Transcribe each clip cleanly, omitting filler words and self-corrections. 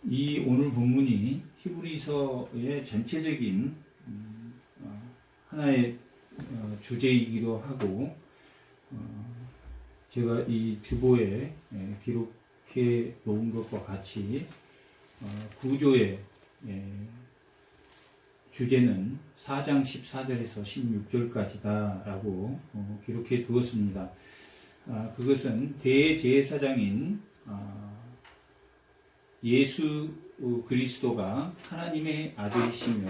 이 오늘 본문이 히브리서의 전체적인 하나의 주제이기도 하고, 제가 이 주보에 기록해 놓은 것과 같이 구조의 주제는 4장 14절에서 16절까지다 라고 기록해 두었습니다. 그것은 대제사장인 예수 그리스도가 하나님의 아들이시며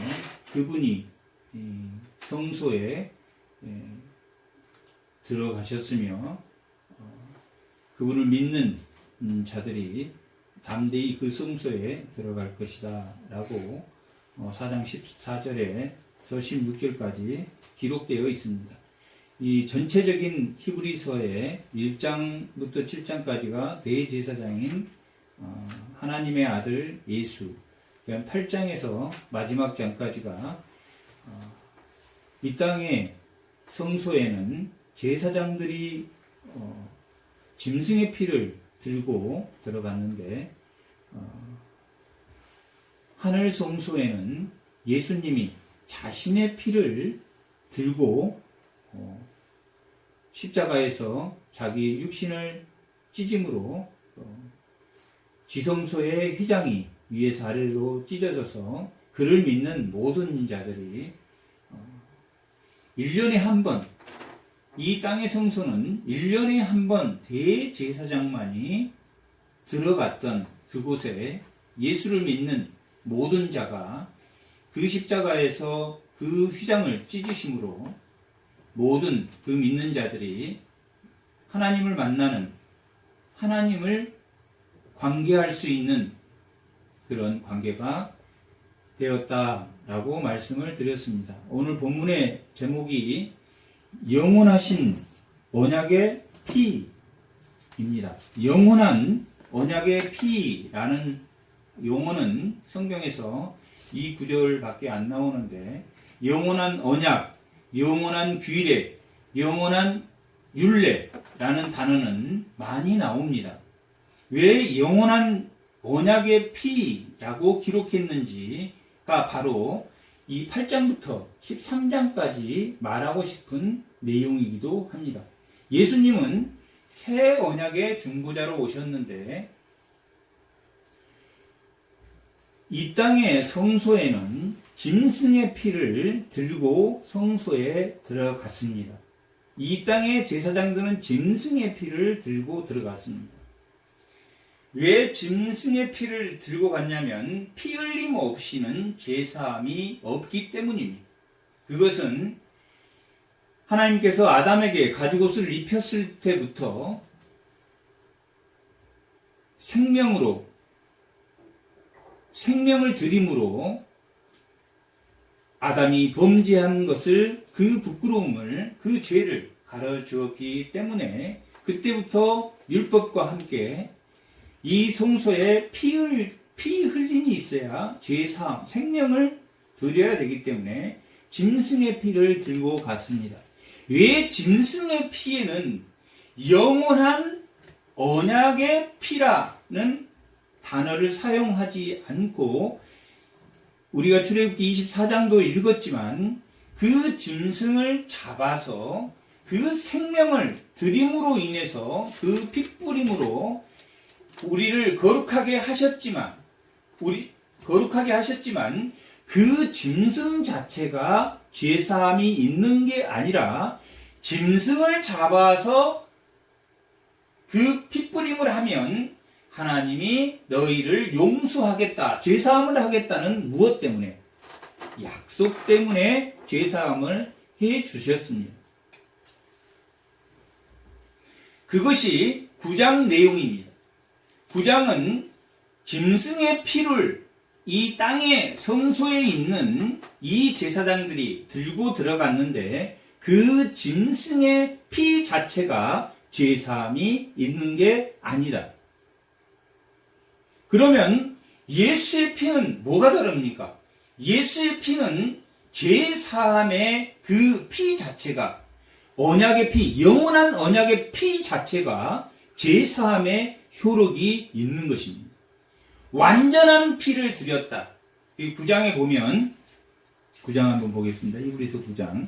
그분이 성소에 들어가셨으며 그분을 믿는 자들이 담대히 그 성소에 들어갈 것이다 라고 4장 14절에서 16절까지 기록되어 있습니다. 이 전체적인 히브리서의 1장부터 7장까지가 대제사장인 하나님의 아들 예수, 8장에서 마지막 장까지가 이 땅의 성소에는 제사장들이 짐승의 피를 들고 들어갔는데, 하늘 성소에는 예수님이 자신의 피를 들고 십자가에서 자기 육신을 찢음으로 지성소의 휘장이 위에서 아래로 찢어져서 그를 믿는 모든 자들이 1년에 한 번, 이 땅의 성소는 1년에 한 번 대제사장만이 들어갔던 그곳에 예수를 믿는 모든 자가 그 십자가에서 그 휘장을 찢으심으로 모든 그 믿는 자들이 하나님을 만나는, 하나님을 관계할 수 있는 그런 관계가 되었다라고 말씀을 드렸습니다. 오늘 본문의 제목이 영원하신 언약의 피입니다. 영원한 언약의 피라는 용어는 성경에서 이 구절밖에 안 나오는데, 영원한 언약, 영원한 규례, 영원한 율례라는 단어는 많이 나옵니다. 왜 영원한 언약의 피라고 기록했는지가 바로 이 8장부터 13장까지 말하고 싶은 내용이기도 합니다. 예수님은 새 언약의 중보자로 오셨는데, 이 땅의 성소에는 짐승의 피를 들고 성소에 들어갔습니다. 이 땅의 제사장들은 짐승의 피를 들고 들어갔습니다. 왜 짐승의 피를 들고 갔냐면 피 흘림 없이는 죄사함이 없기 때문입니다. 그것은 하나님께서 아담에게 가죽옷을 입혔을 때부터 생명을 드림으로 아담이 범죄한 것을, 그 부끄러움을, 그 죄를 가려주었기 때문에 그때부터 율법과 함께 이 성소에 피 흘림이 있어야 죄사함, 생명을 드려야 되기 때문에 짐승의 피를 들고 갔습니다. 왜 짐승의 피에는 영원한 언약의 피라는 단어를 사용하지 않고, 우리가 출애굽기 24장도 읽었지만 그 짐승을 잡아서 그 생명을 드림으로 인해서 그 핏뿌림으로 우리를 거룩하게 하셨지만 그 짐승 자체가 죄사함이 있는 게 아니라, 짐승을 잡아서 그 핏뿌림을 하면 하나님이 너희를 용서하겠다, 죄사함을 하겠다는 무엇 때문에? 약속 때문에 죄사함을 해 주셨습니다. 그것이 9장 내용입니다. 9장은 짐승의 피를 이 땅의 성소에 있는 이 제사장들이 들고 들어갔는데, 그 짐승의 피 자체가 죄사함이 있는 게 아니다. 그러면 예수의 피는 뭐가 다릅니까? 예수의 피는 죄사함의 그 피 자체가, 언약의 피, 영원한 언약의 피 자체가 죄사함의 효력이 있는 것입니다. 완전한 피를 드렸다. 이 9장에 보면 9장 한번 보겠습니다. 히브리서 9장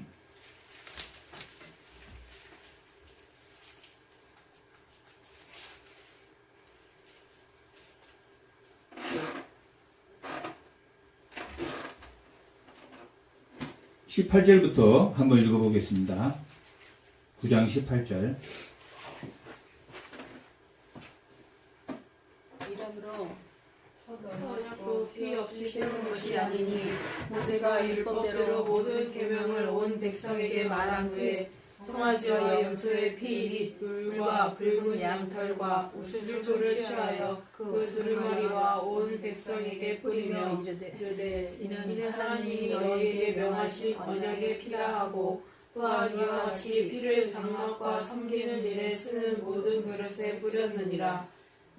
18절부터 한번 읽어보겠습니다. 9장 18절. 이러므로 언약도 피 없이 세운 것이 아니니 모세가 율법대로 모든 계명을 온 백성에게 말한 후에 송아지와 염소의 피 및 물과 붉은 양털과 우슬초를 취하여 그 두루마리와 온 백성에게 뿌리며 이르되 이는 하나님이 너희에게 명하신 언약의 피라 하고 또한 이와 같이 피를 장막과 섬기는 일에 쓰는 모든 그릇에 뿌렸느니라.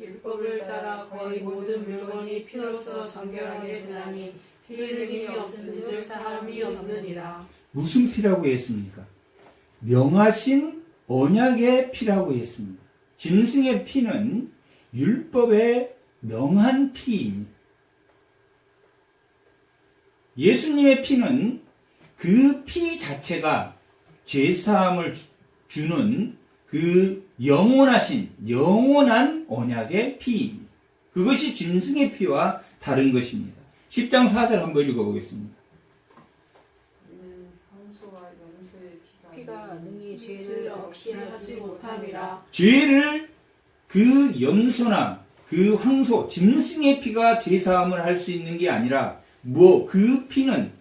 율법을 따라 거의 모든 물건이 피로써 정결하게 되나니 피 흘림이 없은즉 사함이 없느니라. 무슨 피라고 했습니까? 명하신 언약의 피라고 했습니다. 짐승의 피는 율법의 명한 피입니다. 예수님의 피는 그 피 자체가 죄사함을 주는 그 영원한 언약의 피입니다. 그것이 짐승의 피와 다른 것입니다. 10장 4절 한번 읽어보겠습니다. 피가 능히 죄를 없이 하지 못함이라. 죄를 그 염소나 그 황소, 짐승의 피가 죄사함을 할 수 있는 게 아니라 그 피는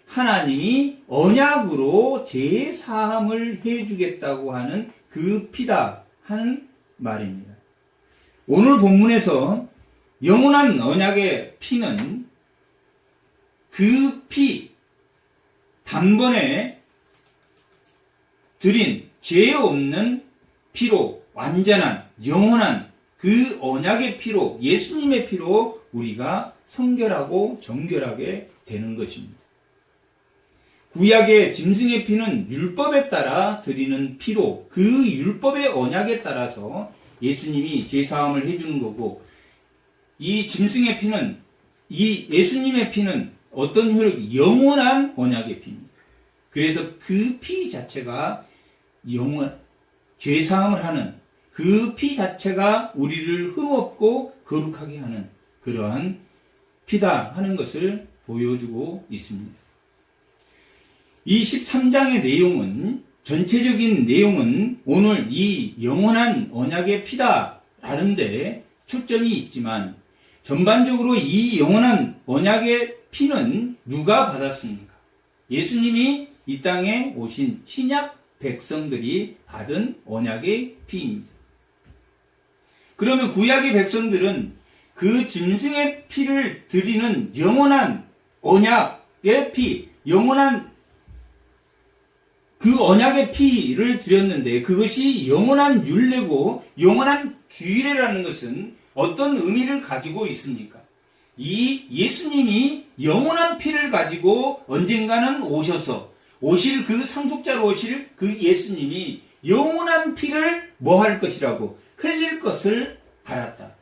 하나님이 언약으로 죄사함을 해주겠다고 하는 그 피다 하는 말입니다. 오늘 본문에서 영원한 언약의 피는 그 피, 단번에 드린 죄 없는 피로 완전한 영원한 그 언약의 피로 예수님의 피로 우리가 성결하고 정결하게 되는 것입니다. 구약의 짐승의 피는 율법에 따라 드리는 피로 그 율법의 언약에 따라서 예수님이 죄사함을 해주는 거고 이 짐승의 피는 이 예수님의 피는 어떤 효력이 영원한 언약의 피입니다. 그래서 그 피 자체가 죄사함을 하는 그 피 자체가 우리를 흠없고 거룩하게 하는 그러한 피다 하는 것을 보여주고 있습니다. 이 13장의 내용은 전체적인 내용은 오늘 이 영원한 언약의 피다라는데 초점이 있지만 전반적으로 이 영원한 언약의 피는 누가 받았습니까? 예수님이 이 땅에 오신 신약 백성들이 받은 언약의 피입니다. 그러면 구약의 백성들은 그 짐승의 피를 드리는 영원한 언약의 피, 영원한 그 언약의 피를 드렸는데 그것이 영원한 율례고 영원한 규례라는 것은 어떤 의미를 가지고 있습니까? 이 예수님이 영원한 피를 가지고 언젠가는 오실 그 상속자로 오실 그 예수님이 영원한 피를 뭐 할 것이라고 흘릴 것을 알았다.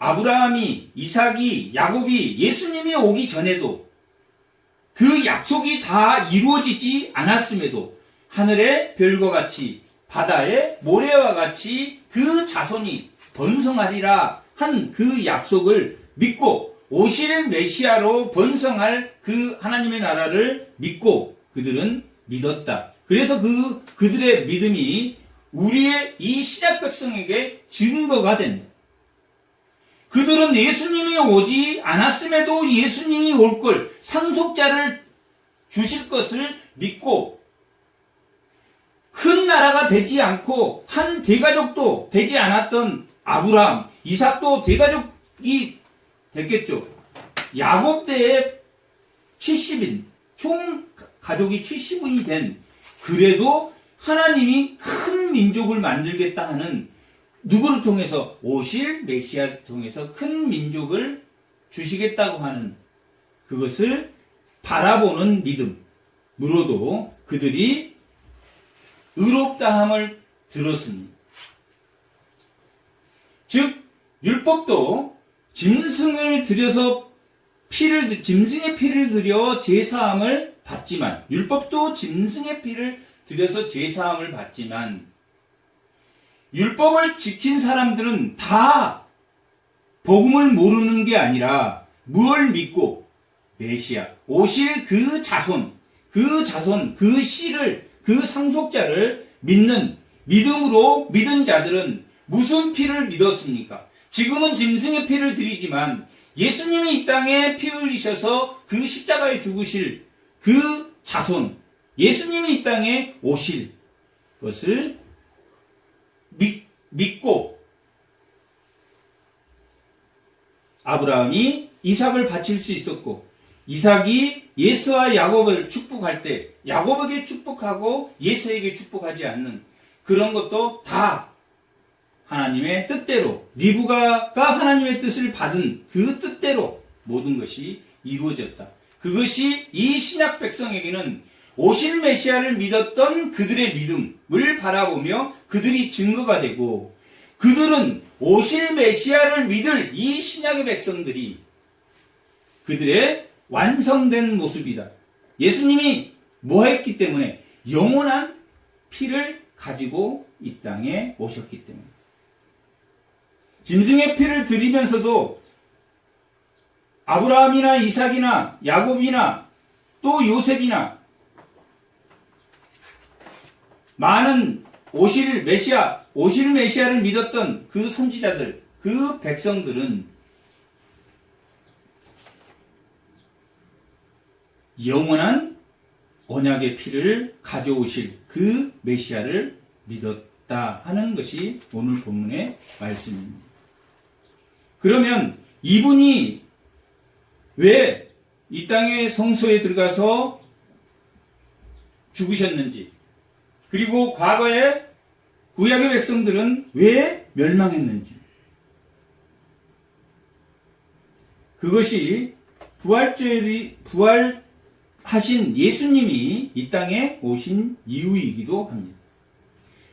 아브라함이, 이삭이, 야곱이 예수님이 오기 전에도 그 약속이 다 이루어지지 않았음에도 하늘의 별과 같이 바다의 모래와 같이 그 자손이 번성하리라 한 그 약속을 믿고 오실 메시아로 번성할 그 하나님의 나라를 믿고 그들은 믿었다. 그래서 그들의 믿음이 우리의 이 신약 백성에게 증거가 된다. 그들은 예수님이 오지 않았음에도 예수님이 올 걸, 상속자를 주실 것을 믿고 큰 나라가 되지 않고 한 대가족도 되지 않았던 아브라함, 이삭도 대가족이 됐겠죠. 야곱 때에 70인, 총 가족이 70인이 된 그래도 하나님이 큰 민족을 만들겠다 하는 누구를 통해서 오실 메시아를 통해서 큰 민족을 주시겠다고 하는 그것을 바라보는 믿음으로도 그들이 의롭다함을 들었습니다. 즉 율법도 짐승의 피를 들여 제사함을 받지만, 율법도 짐승의 피를 들여서 제사함을 받지만, 율법을 지킨 사람들은 다 복음을 모르는 게 아니라 무엇을 믿고 메시아, 오실 그 자손, 그 씨를, 그 상속자를 믿음으로 믿은 자들은 무슨 피를 믿었습니까? 지금은 짐승의 피를 드리지만 예수님이 이 땅에 피 흘리셔서 그 십자가에 죽으실 그 자손, 예수님이 이 땅에 오실 것을 믿고 아브라함이 이삭을 바칠 수 있었고, 이삭이 예수와 야곱을 축복할 때 야곱에게 축복하고 예수에게 축복하지 않는 그런 것도 다 하나님의 뜻대로, 리브가가 하나님의 뜻을 받은 그 뜻대로 모든 것이 이루어졌다. 그것이 이 신약 백성에게는 오실 메시아를 믿었던 그들의 믿음을 바라보며 그들이 증거가 되고, 그들은 오실 메시아를 믿을 이 신약의 백성들이 그들의 완성된 모습이다. 예수님이 뭐 했기 때문에? 영원한 피를 가지고 이 땅에 오셨기 때문에. 짐승의 피를 드리면서도 아브라함이나 이삭이나 야곱이나 또 요셉이나 많은 오실 메시아를 믿었던 그 선지자들, 그 백성들은 영원한 언약의 피를 가져오실 그 메시아를 믿었다 하는 것이 오늘 본문의 말씀입니다. 그러면 이분이 왜 이 땅의 성소에 들어가서 죽으셨는지, 그리고 과거에 구약의 백성들은 왜 멸망했는지, 그것이 부활하신 예수님이 이 땅에 오신 이유이기도 합니다.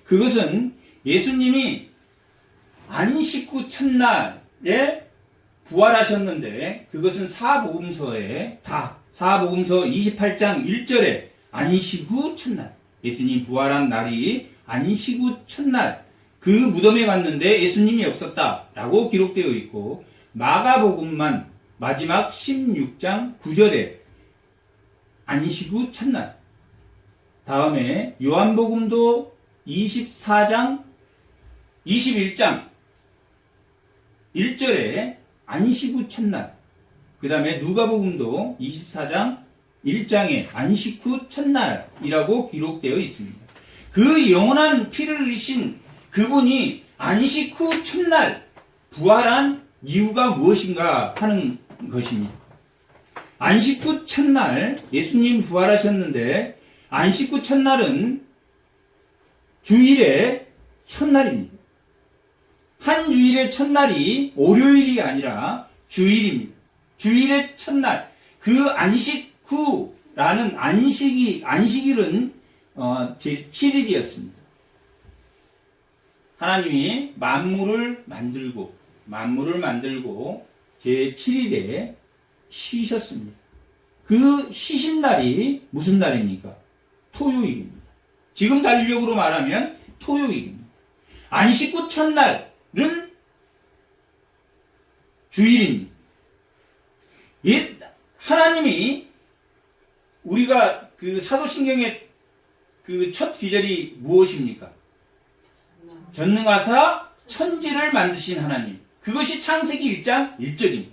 그것은 예수님이 안식 후 첫날에 부활하셨는데, 그것은 사복음서 28장 1절에 안식 후 첫날, 예수님 부활한 날이 안식 후 첫날, 그 무덤에 갔는데 예수님이 없었다라고 기록되어 있고, 마가복음만 마지막 16장 9절에 안식 후 첫날, 다음에 요한복음도 21장 1절에 안식 후 첫날, 그 다음에 누가복음도 24장 1장에 안식 후 첫날이라고 기록되어 있습니다. 그 영원한 피를 흘리신 그분이 안식 후 첫날 부활한 이유가 무엇인가 하는 것입니다. 안식 후 첫날 예수님 부활하셨는데, 안식 후 첫날은 주일의 첫날입니다. 한 주일의 첫날이 월요일이 아니라 주일입니다. 주일의 첫날, 그 안식 후라는 안식일은 제7일이었습니다. 하나님이 만물을 만들고 제7일에 쉬셨습니다. 그 쉬신 날이 무슨 날입니까? 토요일입니다. 지금 달력으로 말하면 토요일입니다. 안식 후 첫날은 주일입니다. 하나님이, 우리가 그 사도신경의 그 첫 기절이 무엇입니까? 전능하사 천지를 만드신 하나님. 그것이 창세기 1장 1절입니다.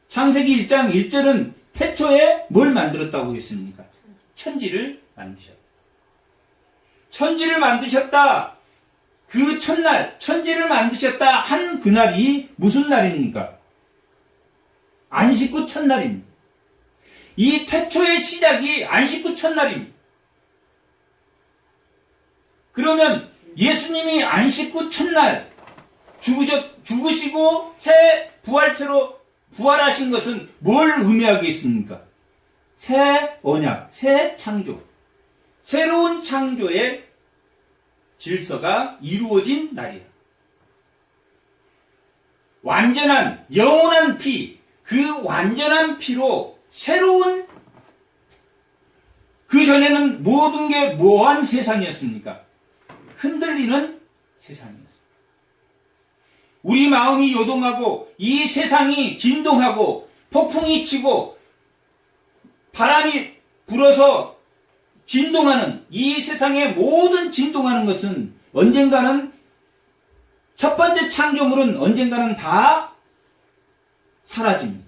창세기 1장 1절은 태초에 뭘 만들었다고 했습니까? 천지를 만드셨다. 천지를 만드셨다. 그 첫날, 천지를 만드셨다 한 그날이 무슨 날입니까? 안식 후 첫날입니다. 이 태초의 시작이 안식 후 첫날입니다. 그러면 예수님이 안식 후 첫날 죽으시고 새 부활체로 부활하신 것은 뭘 의미하겠습니까? 새 언약, 새 창조, 새로운 창조의 질서가 이루어진 날이다. 완전한 영원한 피, 그 완전한 피로 새로운, 그 전에는 모든 게 뭐한 세상이었습니까? 흔들리는 세상이었습니다. 우리 마음이 요동하고 이 세상이 진동하고 폭풍이 치고 바람이 불어서 진동하는 이 세상의 모든 진동하는 것은 언젠가는, 첫 번째 창조물은 언젠가는 다 사라집니다.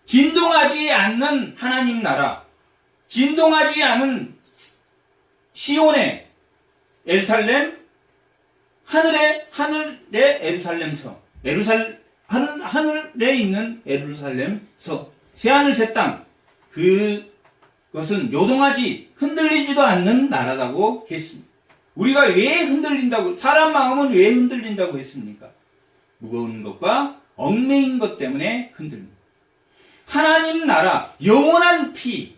진동하지 않는 하나님 나라, 진동하지 않은 시온의 예루살렘, 하늘의 예루살렘 성, 하늘에 있는 예루살렘 성, 새하늘 새 땅, 그것은 요동하지, 흔들리지도 않는 나라라고 했습니다. 우리가 왜 흔들린다고, 사람 마음은 왜 흔들린다고 했습니까? 무거운 것과 얽매인 것 때문에 흔들립니다. 하나님 나라, 영원한 피는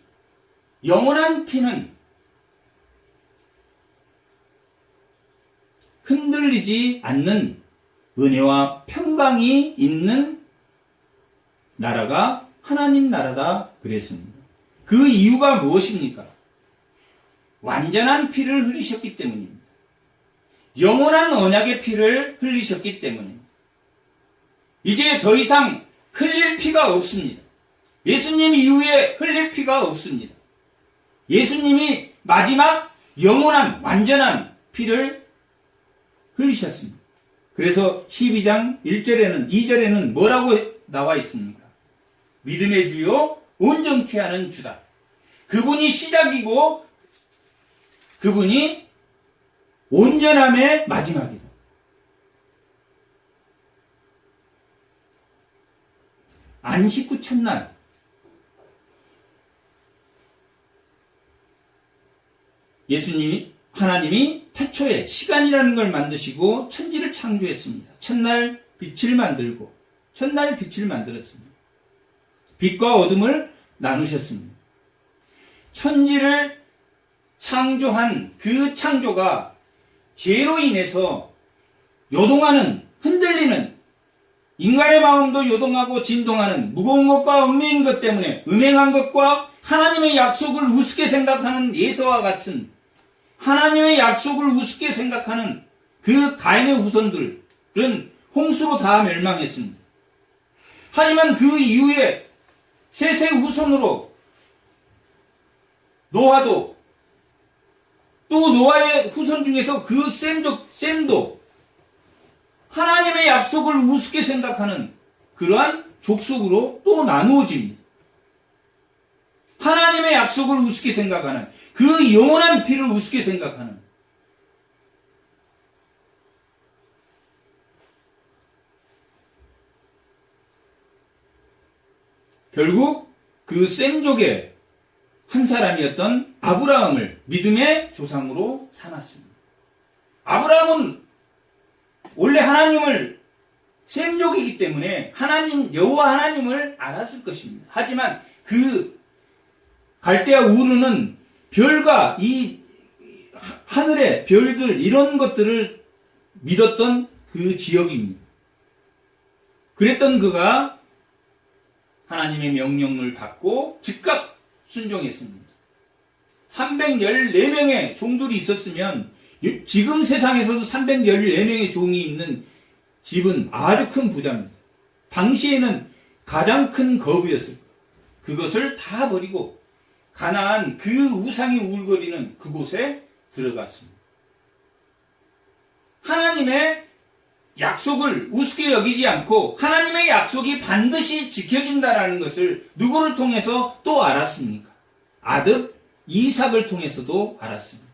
흔들리지 않는 은혜와 평강이 있는 나라가 하나님 나라다 그랬습니다. 그 이유가 무엇입니까? 완전한 피를 흘리셨기 때문입니다. 영원한 언약의 피를 흘리셨기 때문입니다. 이제 더 이상 흘릴 피가 없습니다. 예수님 이후에 흘릴 피가 없습니다. 예수님이 마지막 영원한 완전한 피를 흘리셨습니다. 그래서 12장 1절에는 2절에는 뭐라고 나와 있습니까? 믿음의 주요 온전케 하는 주다. 그분이 시작이고 그분이 온전함의 마지막이다. 안식구 첫날, 하나님이 태초에 시간이라는 걸 만드시고 천지를 창조했습니다. 첫날 빛을 만들었습니다. 빛과 어둠을 나누셨습니다. 천지를 창조한 그 창조가 죄로 인해서 요동하는, 흔들리는, 인간의 마음도 요동하고 진동하는 무거운 것과 얽매인 것 때문에 음행한 것과 하나님의 약속을 우습게 생각하는 예서와 같은, 하나님의 약속을 우습게 생각하는 그 가인의 후손들은 홍수로 다 멸망했습니다. 하지만 그 이후에 셋의 후손으로 노아도, 또 노아의 후손 중에서 그 셈도 하나님의 약속을 우습게 생각하는 그러한 족속으로 또 나누어집니다. 하나님의 약속을 우습게 생각하는, 그 영원한 피를 우습게 생각하는, 결국 그 셈족의 한 사람이었던 아브라함을 믿음의 조상으로 삼았습니다. 아브라함은 원래 하나님을, 셈족이기 때문에 여호와 하나님을 알았을 것입니다. 하지만 그 갈대아 우르는 별과 이 하늘의 별들, 이런 것들을 믿었던 그 지역입니다. 그랬던 그가 하나님의 명령을 받고 즉각 순종했습니다. 314명의 종들이 있었으면, 지금 세상에서도 314명의 종이 있는 집은 아주 큰 부자입니다. 당시에는 가장 큰 거부였을 거예요. 그것을 다 버리고 가나안, 그 우상이 우울거리는 그곳에 들어갔습니다. 하나님의 약속을 우습게 여기지 않고 하나님의 약속이 반드시 지켜진다라는 것을 누구를 통해서 또 알았습니까? 아들 이삭을 통해서도 알았습니다.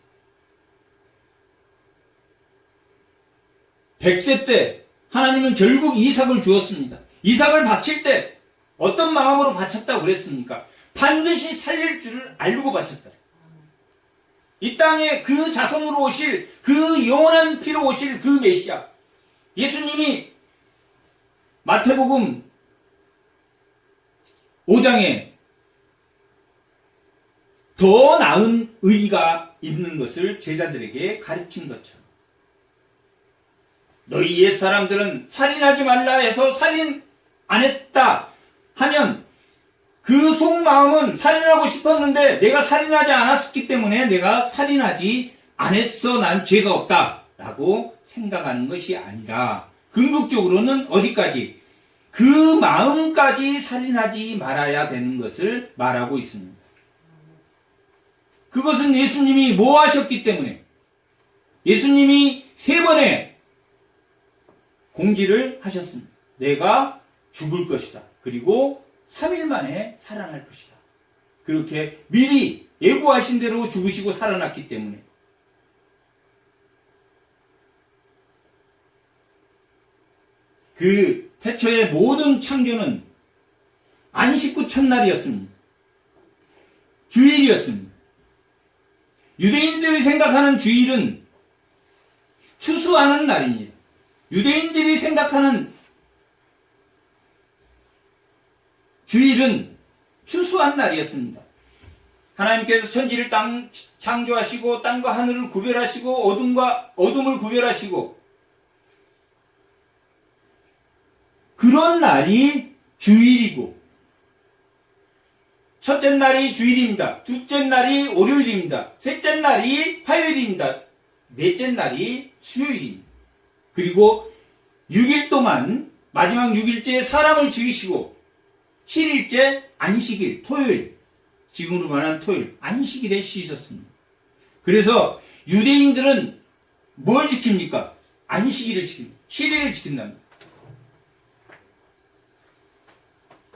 100세 때 하나님은 결국 이삭을 주었습니다. 이삭을 바칠 때 어떤 마음으로 바쳤다고 그랬습니까? 반드시 살릴 줄을 알고 바쳤다. 이 땅에 그 자손으로 오실, 그 영원한 피로 오실 그 메시아, 예수님이 마태복음 5장에 더 나은 의가 있는 것을 제자들에게 가르친 것처럼 너희 옛사람들은 살인하지 말라 해서 살인 안 했다 하면 그 속마음은 살인하고 싶었는데 내가 살인하지 않았기 때문에 내가 살인하지 않았어, 난 죄가 없다 라고 생각하는 것이 아니라 궁극적으로는 어디까지? 그 마음까지 살인하지 말아야 되는 것을 말하고 있습니다. 그것은 예수님이 뭐 하셨기 때문에 예수님이 3번의 공지를 하셨습니다. 내가 죽을 것이다. 그리고 3일 만에 살아날 것이다. 그렇게 미리 예고하신 대로 죽으시고 살아났기 때문에 그 태초의 모든 창조는 안식구 첫날이었습니다. 주일이었습니다. 유대인들이 생각하는 주일은 추수하는 날입니다. 유대인들이 생각하는 주일은 추수한 날이었습니다. 하나님께서 천지를 창조하시고 땅과 하늘을 구별하시고 어둠과 어둠을 구별하시고 그런 날이 주일이고 첫째 날이 주일입니다. 둘째 날이 월요일입니다. 셋째 날이 화요일입니다. 넷째 날이 수요일입니다. 그리고 6일 동안 마지막 6일째에 사람을 지으시고 7일째 안식일, 토요일, 지금으로 말하는 토요일, 안식일에 쉬셨습니다. 그래서 유대인들은 뭘 지킵니까? 안식일을 지킵니다. 7일을 지킨답니다.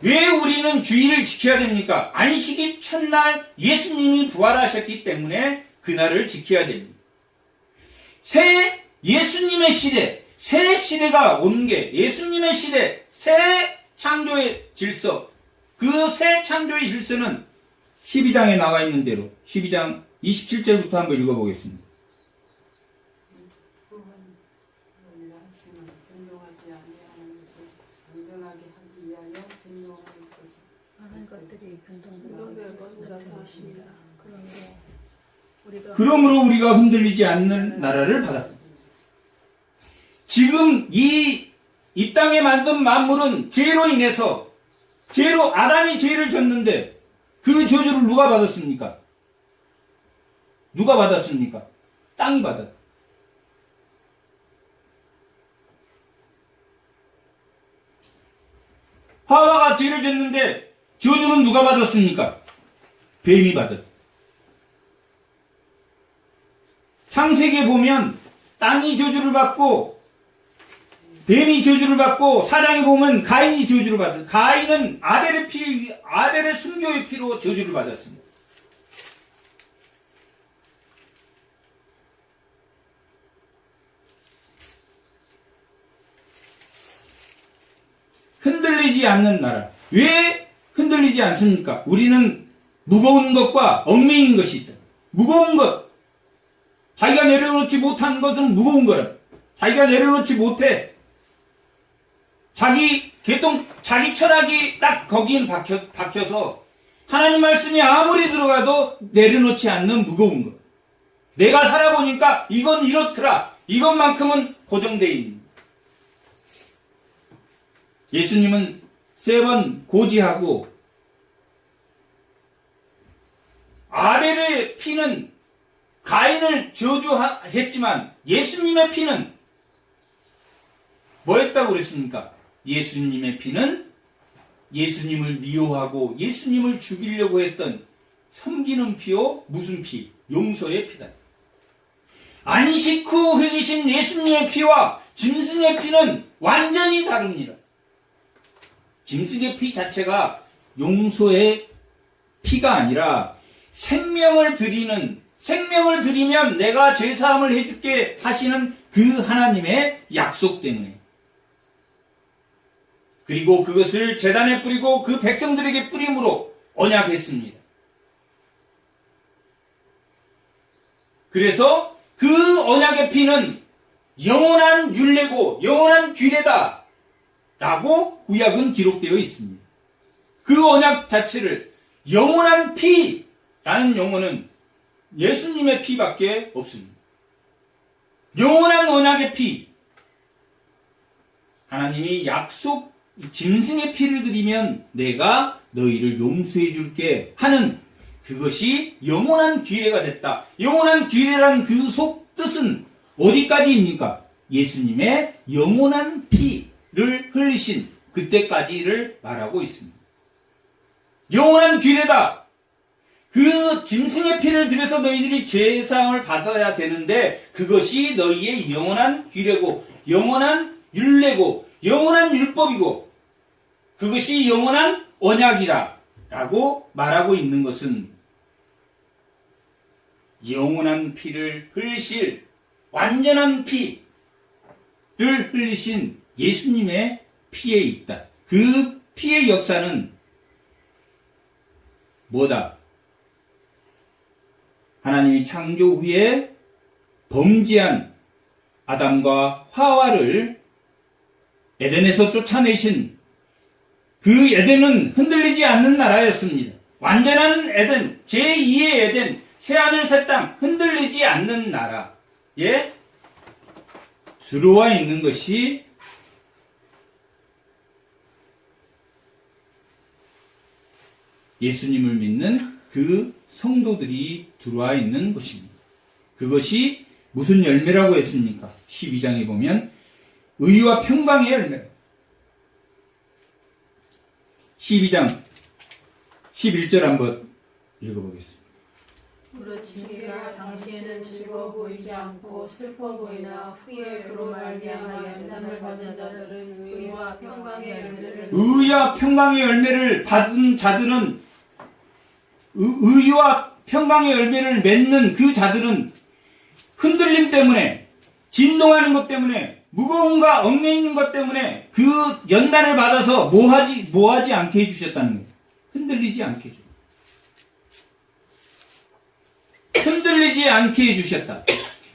왜 우리는 주일을 지켜야 됩니까? 안식일 첫날 예수님이 부활하셨기 때문에 그날을 지켜야 됩니다. 새 예수님의 시대, 새 시대가 온 게 예수님의 시대, 새 창조의 질서, 그 새 창조의 질서는 12장에 나와 있는 대로 12장 27절부터 한번 읽어보겠습니다. 그러므로 우리가 흔들리지 않는 나라를 받았다. 지금 이 땅에 만든 만물은 죄로 인해서 아담이 죄를 졌는데 그 저주를 누가 받았습니까? 누가 받았습니까? 땅이 받았다. 하와가 죄를 졌는데 저주는 누가 받았습니까? 뱀이 받았다. 창세기에 보면 땅이 저주를 받고 뱀이 저주를 받고 사장에 보면 가인이 저주를 받았어요. 가인은 아벨의 순교의 피로 저주를 받았습니다. 흔들리지 않는 나라. 왜 흔들리지 않습니까? 우리는 무거운 것과 얽매인 것이 있다. 무거운 것. 자기가 내려놓지 못한 것은 무거운 거라. 자기가 내려놓지 못해. 자기 철학이 딱 거기에 박혀서 하나님 말씀이 아무리 들어가도 내려놓지 않는 무거운 것. 내가 살아보니까 이건 이렇더라. 이것만큼은 고정되어 있는. 예수님은 3번 고지하고 아벨의 피는 가인을 저주했지만 예수님의 피는 뭐였다고 그랬습니까? 예수님의 피는 예수님을 미워하고 예수님을 죽이려고 했던 섬기는 피요. 무슨 피? 용서의 피다. 안식 후 흘리신 예수님의 피와 짐승의 피는 완전히 다릅니다. 짐승의 피 자체가 용서의 피가 아니라 생명을 드리면 내가 죄사함을 해줄게 하시는 그 하나님의 약속 때문에. 그리고 그것을 제단에 뿌리고 그 백성들에게 뿌림으로 언약했습니다. 그래서 그 언약의 피는 영원한 율례고 영원한 규례다 라고 구약은 기록되어 있습니다. 그 언약 자체를 영원한 피라는 용어는 예수님의 피밖에 없습니다. 영원한 언약의 피, 하나님이 약속 짐승의 피를 드리면 내가 너희를 용서해 줄게 하는 그것이 영원한 기회가 됐다. 영원한 기회란 그 속 뜻은 어디까지입니까? 예수님의 영원한 피를 흘리신 그때까지를 말하고 있습니다. 영원한 기회다. 그 짐승의 피를 들여서 너희들이 죄사함을 받아야 되는데 그것이 너희의 영원한 기회고 영원한 율례고 영원한 율법이고 그것이 영원한 언약이라 라고 말하고 있는 것은 영원한 피를 흘리실 완전한 피를 흘리신 예수님의 피에 있다. 그 피의 역사는 뭐다? 하나님이 창조 후에 범죄한 아담과 하와를 에덴에서 쫓아내신 그 에덴은 흔들리지 않는 나라였습니다. 완전한 에덴, 제2의 에덴, 새하늘 새 땅, 흔들리지 않는 나라에 들어와 있는 것이 예수님을 믿는 그 성도들이 들어와 있는 것입니다. 그것이 무슨 열매라고 했습니까? 12장에 보면 의와 평강의 열매. 12장 11절 한번 읽어보겠습니다. 무릇 진리가 당시에는 즐거워 보이지 않고 슬퍼 보이나 후에 그로 말미암아 연단을 받은 자들은 의와 평강의 열매를 의와 평강의 열매를 받은 자들은 의와 평강의 열매를 맺는 그 자들은 흔들림 때문에 진동하는 것 때문에 무거움과 얽매이는 것 때문에 그 연단을 받아서 뭐하지 않게 해주셨다는 거예요. 흔들리지 않게 해주셨다. 흔들리지 않게 해주셨다.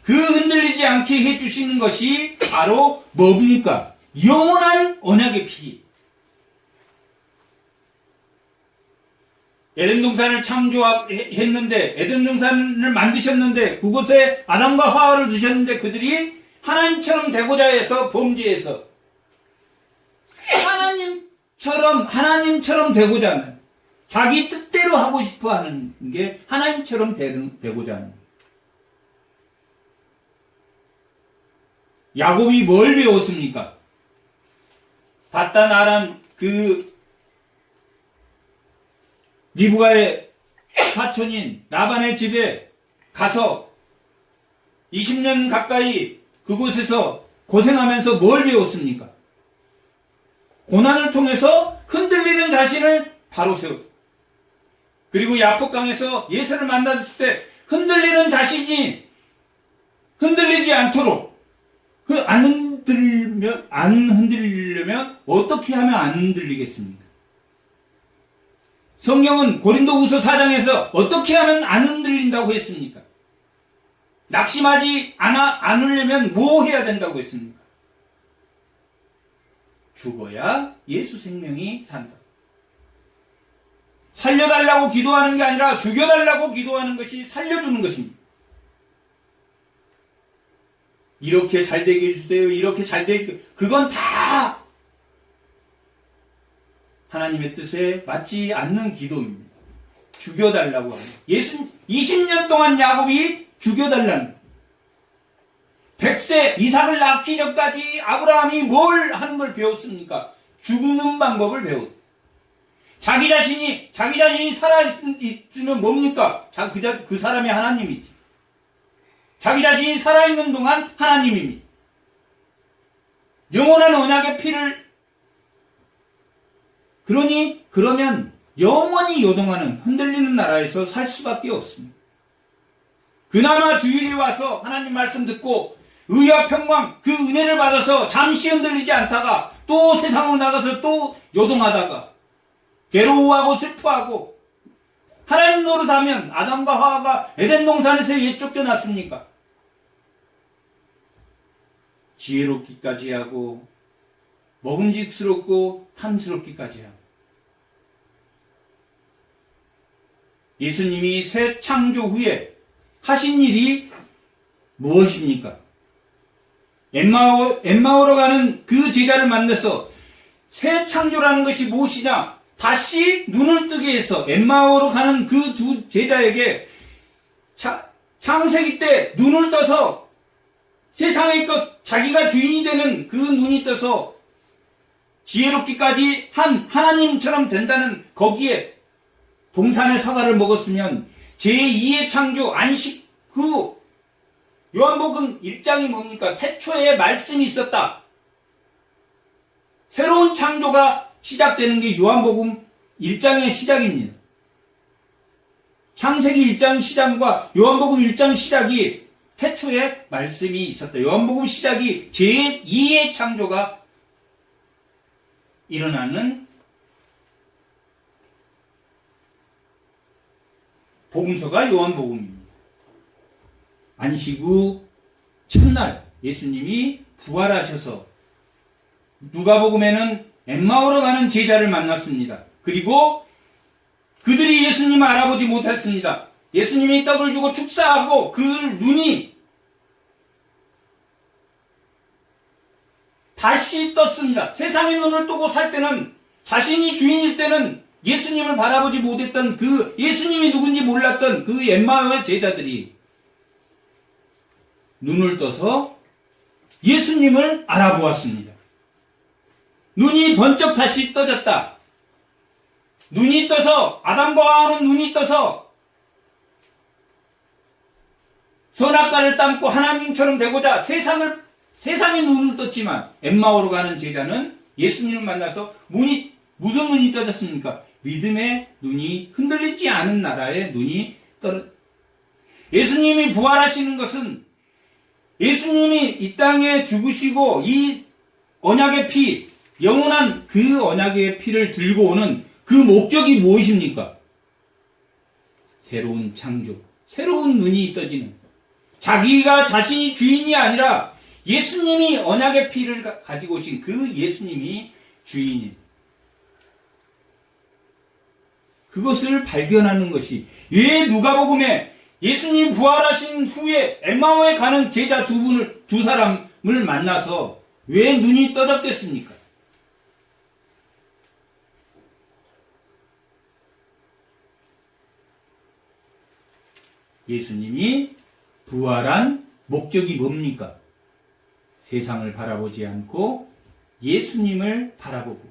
그 흔들리지 않게 해주시는 것이 바로 뭡니까? 영원한 언약의 피. 에덴 동산을 창조했는데, 에덴 동산을 만드셨는데, 그곳에 아담과 하와를 두셨는데, 그들이 하나님처럼 되고자 해서 범죄해서, 하나님처럼 되고자 하는, 자기 뜻대로 하고 싶어 하는 게 하나님처럼 되고자 하는. 야곱이 뭘 배웠습니까? 바단 아람 리브가의 사촌인 라반의 집에 가서 20년 가까이 그곳에서 고생하면서 뭘 배웠습니까? 고난을 통해서 흔들리는 자신을 바로 세웠다. 그리고 야복강에서 예수를 만났을 때 흔들리는 자신이 흔들리지 않도록 안 흔들리려면 어떻게 하면 안 흔들리겠습니까? 성경은 고린도후서 4장에서 어떻게 하면 안 흔들린다고 했습니까? 낙심하지 않으려면 뭐 해야 된다고 했습니까? 죽어야 예수 생명이 산다. 살려달라고 기도하는 게 아니라 죽여달라고 기도하는 것이 살려주는 것입니다. 이렇게 잘되게 해주세요. 이렇게 잘되게 해주세요. 그건 다 하나님의 뜻에 맞지 않는 기도입니다. 죽여달라고 하는. 20년 동안 야곱이 죽여달라는. 100세 이삭을 낳기 전까지 아브라함이 뭘 하는 걸 배웠습니까? 죽는 방법을 배웠다. 자기 자신이 살아있으면 뭡니까? 그 사람이 하나님이지. 자기 자신이 살아있는 동안 하나님입니다. 영원한 언약의 피를 그러면 영원히 요동하는 흔들리는 나라에서 살 수밖에 없습니다. 그나마 주일에 와서 하나님 말씀 듣고 의와 평강 그 은혜를 받아서 잠시 흔들리지 않다가 또 세상으로 나가서 또 요동하다가 괴로워하고 슬퍼하고 하나님 노릇하면 아담과 하와가 에덴 동산에서 왜 쫓겨났습니까? 지혜롭기까지 하고 먹음직스럽고 탐스럽기까지 하고 예수님이 새 창조 후에 하신 일이 무엇입니까? 엠마오로 가는 그 제자를 만나서 새 창조라는 것이 무엇이냐? 다시 눈을 뜨게 해서 엠마오로 가는 그 두 제자에게 창세기 때 눈을 떠서 세상의 것, 자기가 주인이 되는 그 눈이 떠서 지혜롭기까지 한 하나님처럼 된다는 거기에 동산의 사과를 먹었으면 제2의 창조, 안식, 그 요한복음 1장이 뭡니까? 태초에 말씀이 있었다. 새로운 창조가 시작되는 게 요한복음 1장의 시작입니다. 창세기 1장 시작과 요한복음 1장 시작이 태초에 말씀이 있었다. 요한복음 시작이 제2의 창조가 일어나는 복음서가 요한복음입니다. 안식 후 첫날 예수님이 부활하셔서 누가복음에는 엠마오로 가는 제자를 만났습니다. 그리고 그들이 예수님을 알아보지 못했습니다. 예수님이 떡을 주고 축사하고 그 눈이 다시 떴습니다. 세상의 눈을 뜨고 살 때는, 자신이 주인일 때는 예수님을 바라보지 못했던 그 예수님이 누군지 몰랐던 그 엠마오의 제자들이 눈을 떠서 예수님을 알아보았습니다. 눈이 번쩍 다시 떠졌다. 눈이 떠서, 아담과 하와는 눈이 떠서 선악과를 따먹고 하나님처럼 되고자 세상의 눈을 떴지만 엠마오로 가는 제자는 예수님을 만나서 무슨 눈이 떠졌습니까? 믿음의 눈이 흔들리지 않은 나라의 눈이 예수님이 부활하시는 것은 예수님이 이 땅에 죽으시고 이 언약의 피, 영원한 그 언약의 피를 들고 오는 그 목적이 무엇입니까? 새로운 창조, 새로운 눈이 떠지는, 자기가 자신이 주인이 아니라 예수님이 언약의 피를 가지고 오신 그 예수님이 주인인, 그것을 발견하는 것이, 왜 누가복음에 예수님이 부활하신 후에 엠마오에 가는 제자 두 사람을 만나서 왜 눈이 떠졌겠습니까? 예수님이 부활한 목적이 뭡니까? 세상을 바라보지 않고 예수님을 바라보고,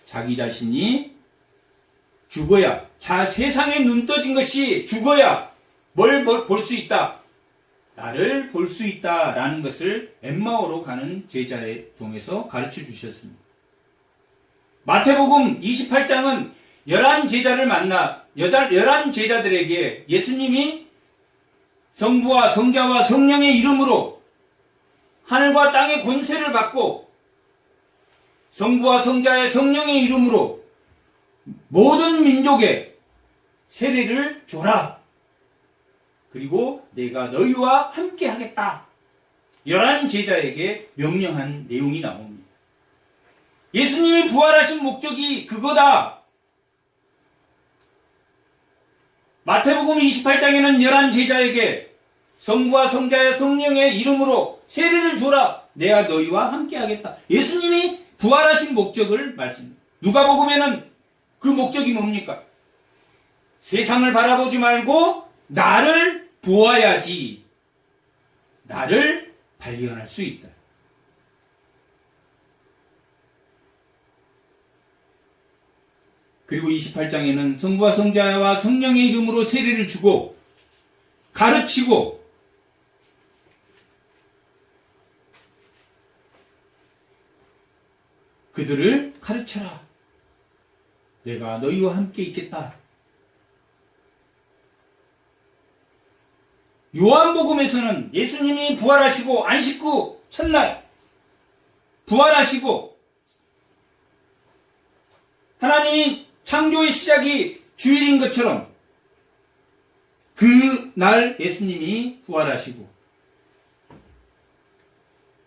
자기 자신이 죽어야, 세상에 눈 떠진 것이 죽어야 뭘 볼 수 있다? 나를 볼 수 있다라는 것을 엠마오로 가는 제자를 통해서 가르쳐 주셨습니다. 마태복음 28장은 11 제자들에게 예수님이 성부와 성자와 성령의 이름으로 하늘과 땅의 권세를 받고 성부와 성자의 성령의 이름으로 모든 민족에 세례를 줘라. 그리고 내가 너희와 함께 하겠다. 11 제자에게 명령한 내용이 나옵니다. 예수님이 부활하신 목적이 그거다. 마태복음 28장에는 11 제자에게 성부와 성자의 성령의 이름으로 세례를 줘라. 내가 너희와 함께 하겠다. 예수님이 부활하신 목적을 말씀합니다. 누가복음에는 그 목적이 뭡니까? 세상을 바라보지 말고 나를 보아야지 나를 발견할 수 있다. 그리고 28장에는 성부와 성자와 성령의 이름으로 세례를 주고 가르치고 그들을 가르쳐라. 내가 너희와 함께 있겠다. 요한복음에서는 예수님이 부활하시고 안식 후 첫날 부활하시고 하나님이 창조의 시작이 주일인 것처럼 그 날 예수님이 부활하시고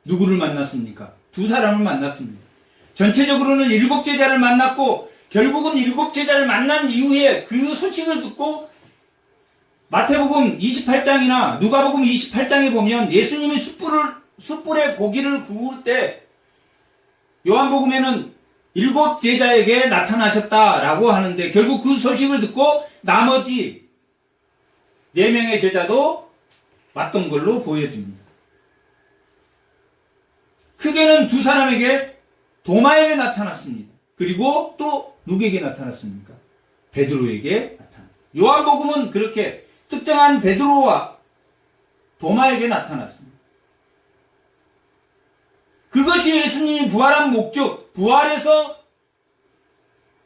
누구를 만났습니까? 두 사람을 만났습니다. 전체적으로는 7 제자를 만났고 결국은 7 제자를 만난 이후에 그 소식을 듣고 마태복음 28장이나 누가복음 28장에 보면 예수님이 숯불에 고기를 구울 때 요한복음에는 7 제자에게 나타나셨다라고 하는데 결국 그 소식을 듣고 나머지 4명의 제자도 왔던 걸로 보여집니다. 크게는 2 사람에게 도마에게 나타났습니다. 그리고 또 누구에게 나타났습니까? 베드로에게 나타났습니다. 요한복음은 그렇게 특정한 베드로와 도마에게 나타났습니다. 그것이 예수님이 부활한 목적, 부활해서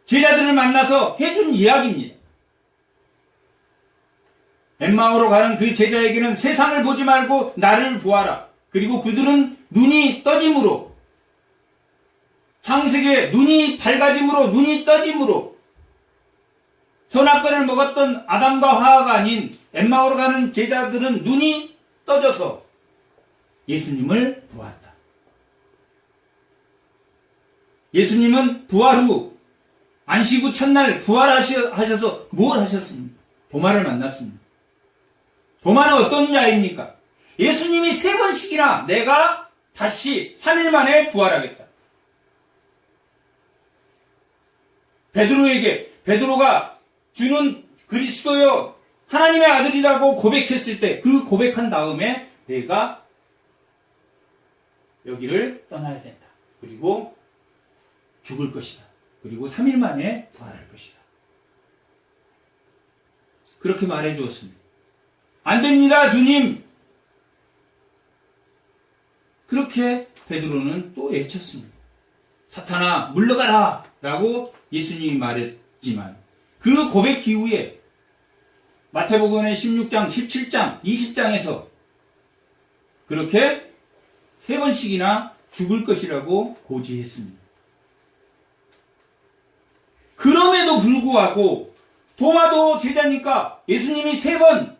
제자들을 만나서 해준 이야기입니다. 엠마오로 가는 그 제자에게는 세상을 보지 말고 나를 보아라. 그리고 그들은 눈이 떠짐으로, 창세기에 눈이 밝아짐으로, 눈이 떠짐으로 선악과를 먹었던 아담과 하와가 아닌 엠마오로 가는 제자들은 눈이 떠져서 예수님을 보았다. 예수님은 부활 후 안식 후 첫날 부활하셔서 뭘 하셨습니까? 도마를 만났습니다. 도마는 어떤 자입니까? 예수님이 3번씩이나 내가 다시 3일 만에 부활하겠다. 베드로가 주는 그리스도여 하나님의 아들이라고 고백했을 때 그 고백한 다음에 내가 여기를 떠나야 된다. 그리고 죽을 것이다. 그리고 3일 만에 부활할 것이다. 그렇게 말해 주었습니다. 안 됩니다, 주님. 그렇게 베드로는 또 외쳤습니다. 사탄아, 물러가라! 라고 예수님이 말했지만 그 고백 이후에 마태복음의 16장, 17장, 20장에서 그렇게 3번씩이나 죽을 것이라고 고지했습니다. 그럼에도 불구하고 도마도 제자니까 예수님이 3번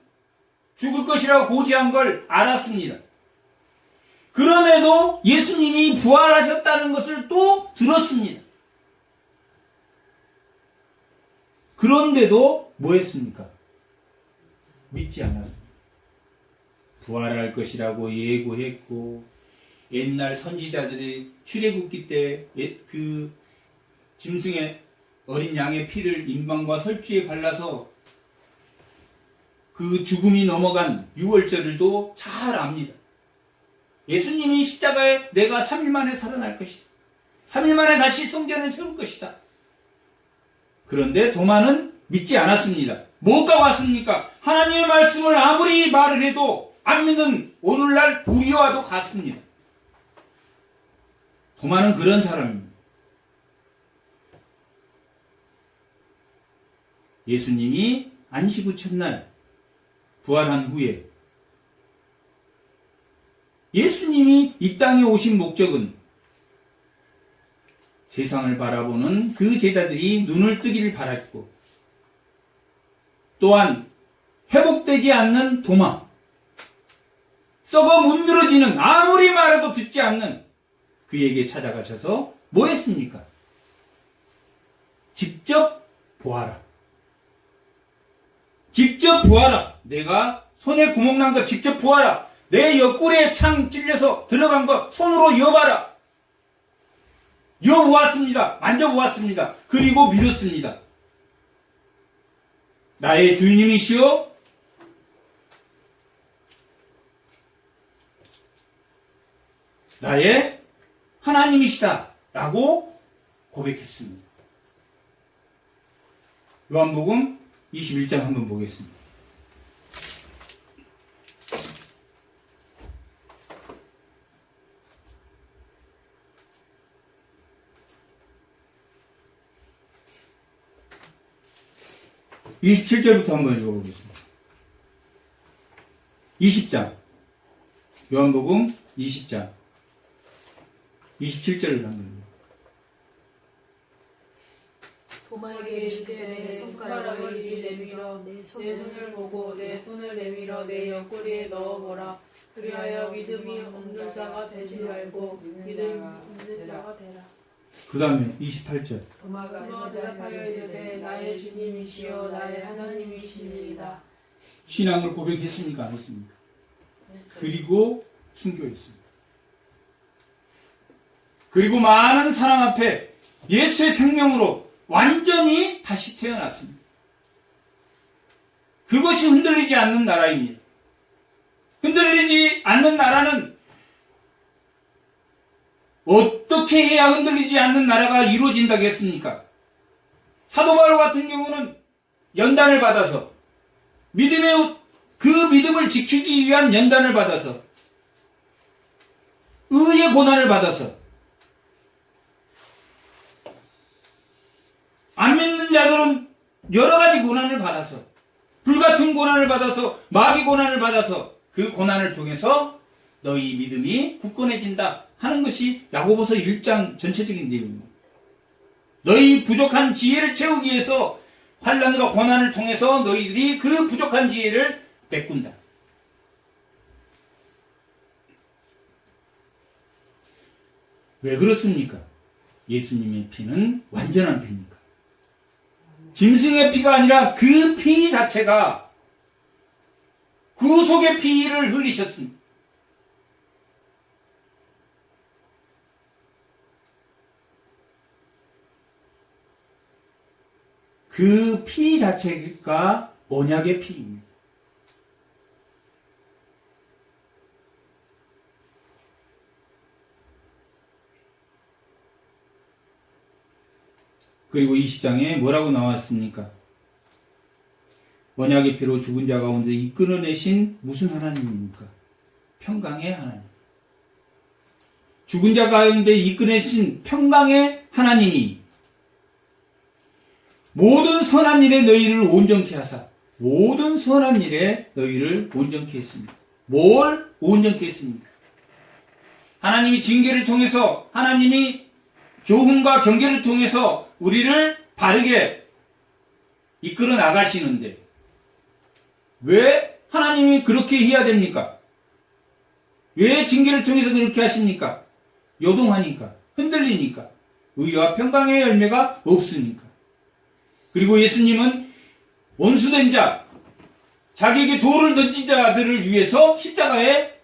죽을 것이라고 고지한 걸 알았습니다. 그럼에도 예수님이 부활하셨다는 것을 또 들었습니다. 그런데도 뭐 했습니까? 믿지 않았습니다. 부활할 것이라고 예고했고 옛날 선지자들이 출애굽기 때 그 짐승의 어린 양의 피를 인방과 설주에 발라서 그 죽음이 넘어간 6월절을도 잘 압니다. 예수님이 십자가에 내가 3일 만에 살아날 것이다. 3일 만에 다시 성전을 세울 것이다. 그런데 도마는 믿지 않았습니다. 뭐가 왔습니까? 하나님의 말씀을 아무리 말을 해도 안 믿는 오늘날 우리와도 같습니다. 도마는 그런 사람입니다. 예수님이 안식 후 첫날 부활한 후에 예수님이 이 땅에 오신 목적은 세상을 바라보는 그 제자들이 눈을 뜨기를 바랐고 또한 회복되지 않는 도마, 썩어 문드러지는 아무리 말해도 듣지 않는 그에게 찾아가셔서 뭐 했습니까? 직접 보아라. 직접 보아라. 내가 손에 구멍 난 거 직접 보아라. 내 옆구리에 창 찔려서 들어간 거 손으로 여봐라. 여보았습니다. 만져보았습니다. 그리고 믿었습니다. 나의 주님이시오. 나의 하나님이시다. 라고 고백했습니다. 요한복음 21장 한번 보겠습니다. (27절부터) 한번 읽어보겠습니다. 20장 요한복음 20장 27절을 한번 도마에게 주되 내 손가락을 이리 내밀어 내 손을 보고 내 손을 내밀어 내 옆구리에 넣어보라. 그리하여 믿음이 없는 자가 되지 말고 믿음 있는 자가 되라. 그 다음에 28절 도마가 대답하여 이르되 나의 주님이시여 나의 하나님이시니이다. 신앙을 고백했습니까? 안 했습니까? 그리고 순교했습니다. 그리고 많은 사람 앞에 예수의 생명으로 완전히 다시 태어났습니다. 그것이 흔들리지 않는 나라입니다. 흔들리지 않는 나라는 어떻게 해야 흔들리지 않는 나라가 이루어진다겠습니까? 사도 바울 같은 경우는 연단을 받아서 그 믿음을 지키기 위한 연단을 받아서 의의 고난을 받아서 안 믿는 자들은 여러 가지 고난을 받아서 불같은 고난을 받아서 마귀 고난을 받아서 그 고난을 통해서 너희 믿음이 굳건해진다 하는 것이 야고보서 1장 전체적인 내용입니다. 너희 부족한 지혜를 채우기 위해서 환난과 고난을 통해서 너희들이 그 부족한 지혜를 메꾼다. 왜 그렇습니까? 예수님의 피는 완전한 피니까. 짐승의 피가 아니라 그 피 자체가 구속의 피를 흘리셨습니다. 그 피 자체가 언약의 피입니다. 그리고 20장에 뭐라고 나왔습니까? 언약의 피로 죽은 자 가운데 이끌어내신 무슨 하나님입니까? 평강의 하나님. 죽은 자 가운데 이끌어내신 평강의 하나님이 모든 선한 일에 너희를 온전케 하사 모든 선한 일에 너희를 온전케 했습니다. 뭘 온전케 했습니까? 하나님이 징계를 통해서 하나님이 교훈과 경계를 통해서 우리를 바르게 이끌어 나가시는데 왜 하나님이 그렇게 해야 됩니까? 왜 징계를 통해서 그렇게 하십니까? 요동하니까, 흔들리니까, 의와 평강의 열매가 없으니까. 그리고 예수님은 원수된 자, 자기에게 돌을 던진 자들을 위해서 십자가에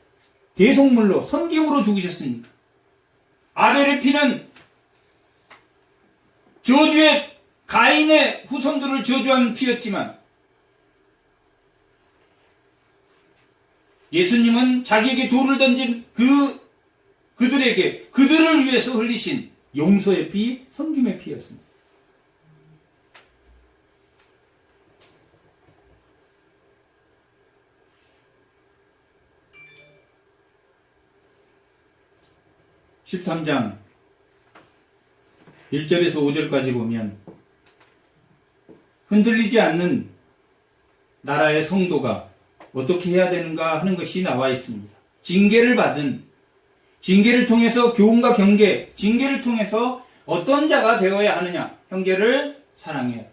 대속물로, 선기용으로 죽으셨습니까? 아벨의 피는 저주의 가인의 후손들을 저주한 피였지만 예수님은 자기에게 돌을 던진 그들을 위해서 흘리신 용서의 피, 섬김의 피였습니다. (13장) 1절에서 5절까지 보면 흔들리지 않는 나라의 성도가 어떻게 해야 되는가 하는 것이 나와 있습니다. 징계를 통해서 교훈과 경계, 징계를 통해서 어떤 자가 되어야 하느냐? 형제를 사랑해야.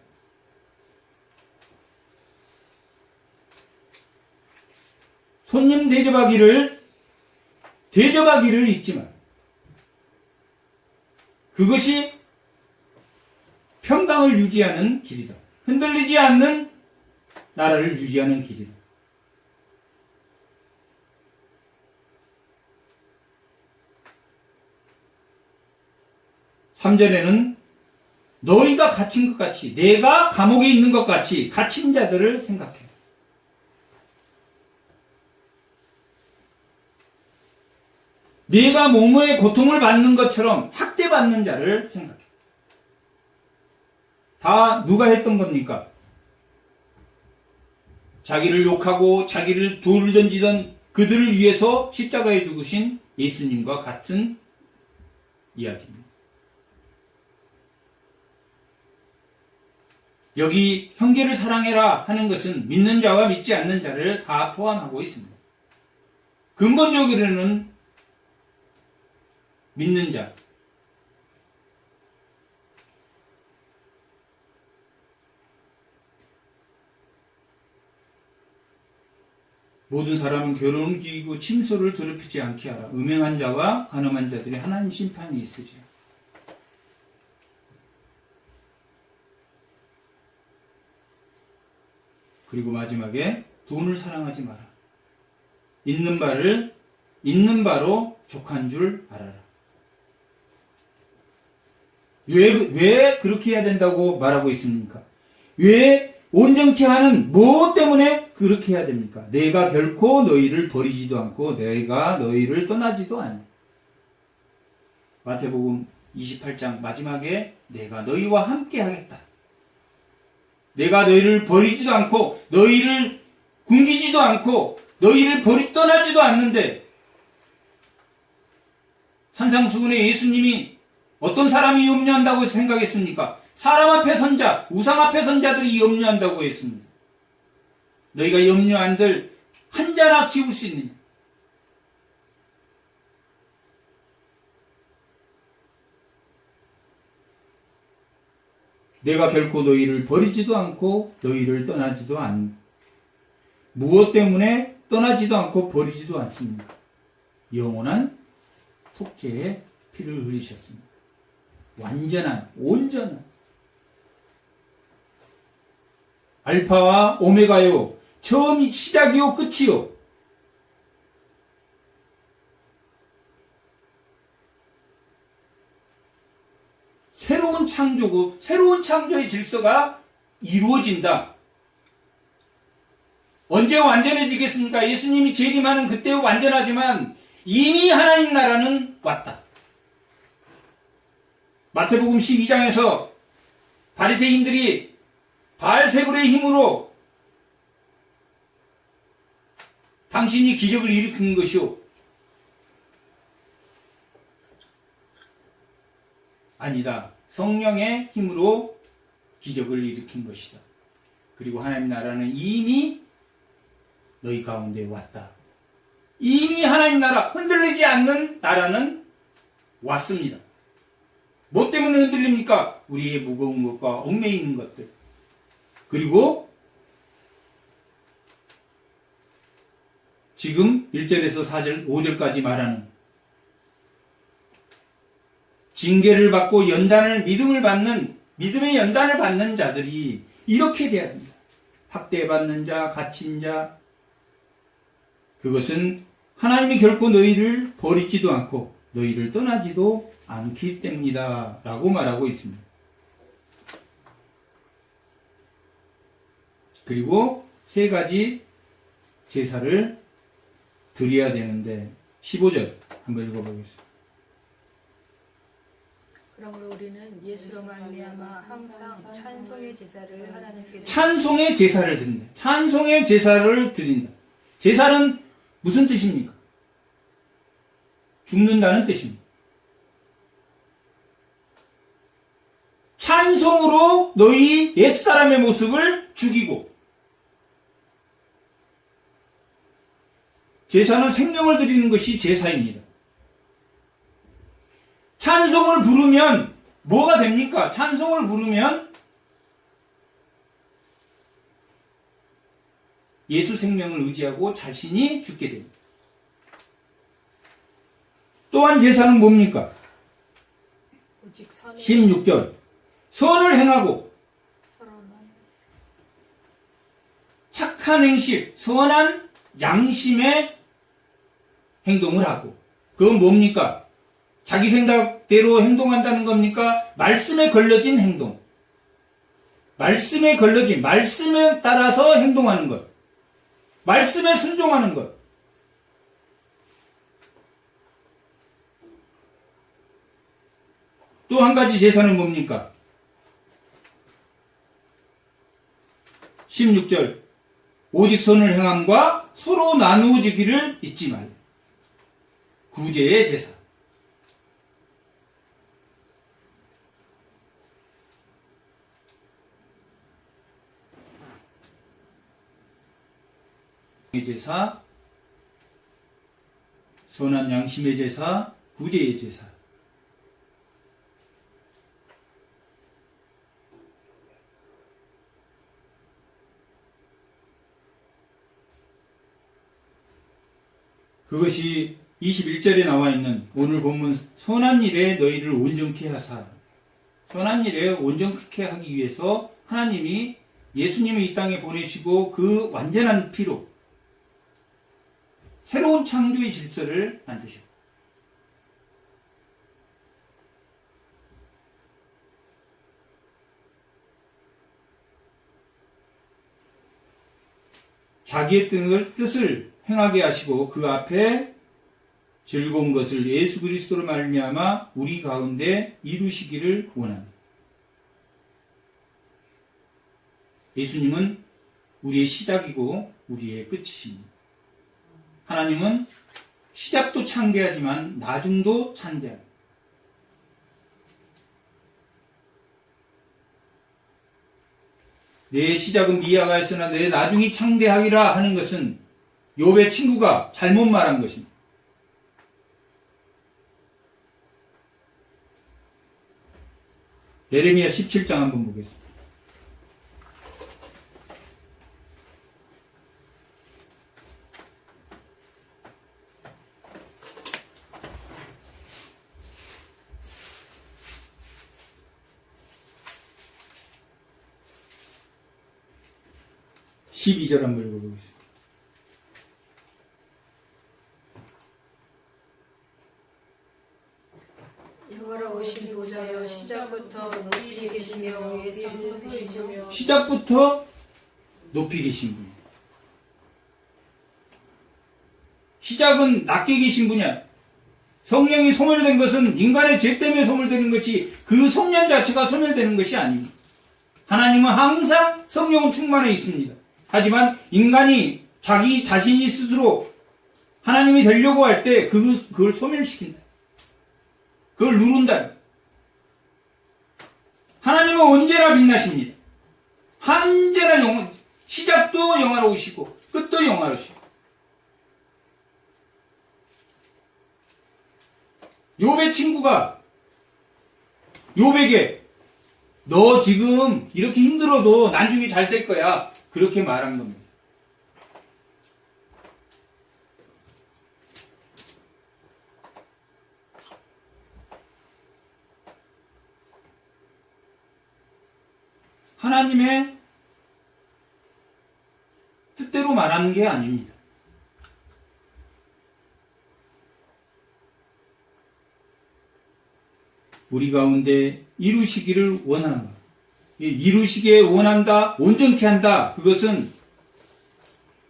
손님 대접하기를 잊지 마. 그것이 평강을 유지하는 길이다. 흔들리지 않는 나라를 유지하는 길이다. 3절에는 너희가 갇힌 것 같이, 내가 감옥에 있는 것 같이 갇힌 자들을 생각해. 네가 몸의 고통을 받는 것처럼 학대받는 자를 생각해. 다 누가 했던 겁니까? 자기를 욕하고 자기를 돌을 던지던 그들을 위해서 십자가에 죽으신 예수님과 같은 이야기입니다. 여기 형제를 사랑해라 하는 것은 믿는 자와 믿지 않는 자를 다 포함하고 있습니다. 근본적으로는 믿는 자, 모든 사람은 괴로운 기이고 침소를 더럽히지 않게 하라. 음행한 자와 간음한 자들이 하나님 심판이 있으리라. 그리고 마지막에 돈을 사랑하지 마라. 있는 바로 족한 줄 알아라. 왜 그렇게 해야 된다고 말하고 있습니까? 왜 온전케 하는 뭐 때문에 그렇게 해야 됩니까? 내가 결코 너희를 버리지도 않고 내가 너희를 떠나지도 않아. 마태복음 28장 마지막에 내가 너희와 함께 하겠다. 내가 너희를 버리지도 않고 너희를 굶기지도 않고 너희를 떠나지도 않는데, 산상수훈에 예수님이 어떤 사람이 염려한다고 생각했습니까? 사람 앞에 선자, 우상 앞에 선자들이 염려한다고 했습니다. 너희가 염려한들 한 자나 키울 수 있느냐? 내가 결코 너희를 버리지도 않고 너희를 떠나지도 않. 무엇 때문에 떠나지도 않고 버리지도 않습니까? 영원한 속죄의 피를 흘리셨습니다. 완전한, 온전한 알파와 오메가요, 처음이 시작이요 끝이요. 새로운 창조고 새로운 창조의 질서가 이루어진다. 언제 완전해지겠습니까? 예수님이 재림하는 그때 완전하지만 이미 하나님 나라는 왔다. 마태복음 12장에서 바리새인들이 바알세불의 힘으로 당신이 기적을 일으킨 것이요, 아니다. 성령의 힘으로 기적을 일으킨 것이다. 그리고 하나님 나라는 이미 너희 가운데 왔다. 이미 하나님 나라, 흔들리지 않는 나라는 왔습니다. 뭐 때문에 흔들립니까? 우리의 무거운 것과 얽매이는 것들. 그리고 지금 1절에서 4절, 5절까지 말하는 징계를 받고 믿음의 연단을 받는 자들이 이렇게 돼야 됩니다. 학대받는 자, 갇힌 자, 그것은 하나님이 결코 너희를 버리지도 않고 너희를 떠나지도 않기 때문이다 라고 말하고 있습니다. 그리고 세 가지 제사를 드려야 되는데, 15절 한번 읽어보겠습니다. 그러므로 우리는 예수로 말미암아 항상 찬송의 제사를 하나님께 찬송의 제사를 드린다. 찬송의 제사를 드린다. 제사는 무슨 뜻입니까? 죽는다는 뜻입니다. 찬송으로 너희 옛사람의 모습을 죽이고, 제사는 생명을 드리는 것이 제사입니다. 찬송을 부르면 뭐가 됩니까? 찬송을 부르면 예수 생명을 의지하고 자신이 죽게 됩니다. 또한 제사는 뭡니까? 16절 선을 행하고 착한 행실, 선한 양심의 행동을 하고, 그건 뭡니까? 자기 생각대로 행동한다는 겁니까? 말씀에 걸려진 행동. 말씀에 따라서 행동하는 것. 말씀에 순종하는 것. 또 한 가지 제사는 뭡니까? 16절 오직 선을 행함과 서로 나누어지기를 잊지 말라. 구제의 제사. 제사, 선한 양심의 제사, 구제의 제사. 그것이 21절에 나와 있는 오늘 본문 선한 일에 너희를 온전케 하사. 선한 일에 온전케 하기 위해서 하나님이 예수님을 이 땅에 보내시고 그 완전한 피로 새로운 창조의 질서를 만드셨고, 자기의 뜻을 행하게 하시고 그 앞에 즐거운 것을 예수 그리스도로 말미암아 우리 가운데 이루시기를 원합니다. 예수님은 우리의 시작이고 우리의 끝이십니다. 하나님은 시작도 창대하지만 나중도 창대합니다. 내 시작은 미야가 있으나 내 나중이 창대하리라 하는 것은 욥의 친구가 잘못 말한 것입니다. 예레미야 17장 한번 보겠습니다. (12절) 한번 읽어보겠습니다. 여호와라 오신 보좌여 시작부터 높이 계시며 위에 상속이시며 시작부터 높이 계신 분이에요. 시작은 낮게 계신 분이야. 성령이 소멸된 것은 인간의 죄 때문에 소멸되는 것이 그 성령 자체가 소멸되는 것이 아닙니다. 하나님은 항상 성령은 충만해 있습니다. 하지만 인간이 자기 자신이 스스로 하나님이 되려고 할 때 그걸 소멸시킨다. 그걸 누른다. 하나님은 언제나 빛나십니다. 언제나 시작도 영화로우시고 끝도 영화로우시고. 욥의 친구가 욥에게 너 지금 이렇게 힘들어도 나중에 잘 될 거야. 그렇게 말한 겁니다. 하나님의 뜻대로 말하는 게 아닙니다. 우리 가운데 이루시기를 원하는 것. 이루시기에 원한다, 온전케 한다. 그것은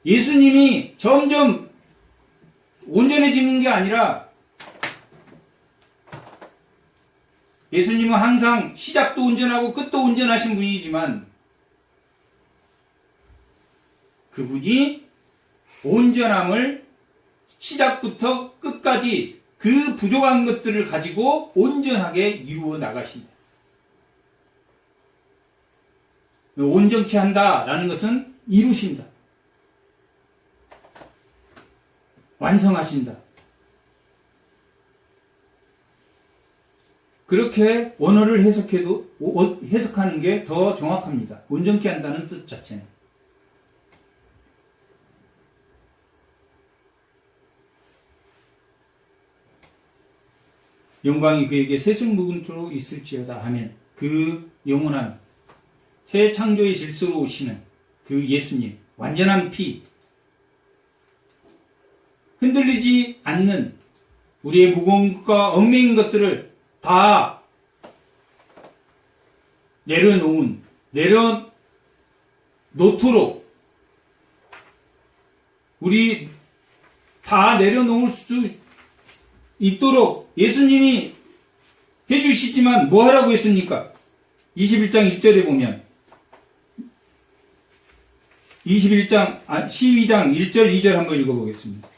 예수님이 점점 온전해지는 게 아니라 예수님은 항상 시작도 온전하고 끝도 온전하신 분이지만 그분이 온전함을 시작부터 끝까지 그 부족한 것들을 가지고 온전하게 이루어 나가십니다. 온전케 한다라는 것은 이루신다. 완성하신다. 그렇게 언어를 해석하는 게 더 정확합니다. 온전케 한다는 뜻 자체는. 영광이 그에게 세승무근토록 있을지어다 하면 그 영원한 새 창조의 질서로 오시는 그 예수님, 완전한 피, 흔들리지 않는 우리의 무거운 것과 얽매인 것들을 다 내려놓도록 우리 다 내려놓을 수 있도록 예수님이 해주시지만 뭐 하라고 했습니까? 21장 1절에 보면 12장 1절 2절 한번 읽어보겠습니다.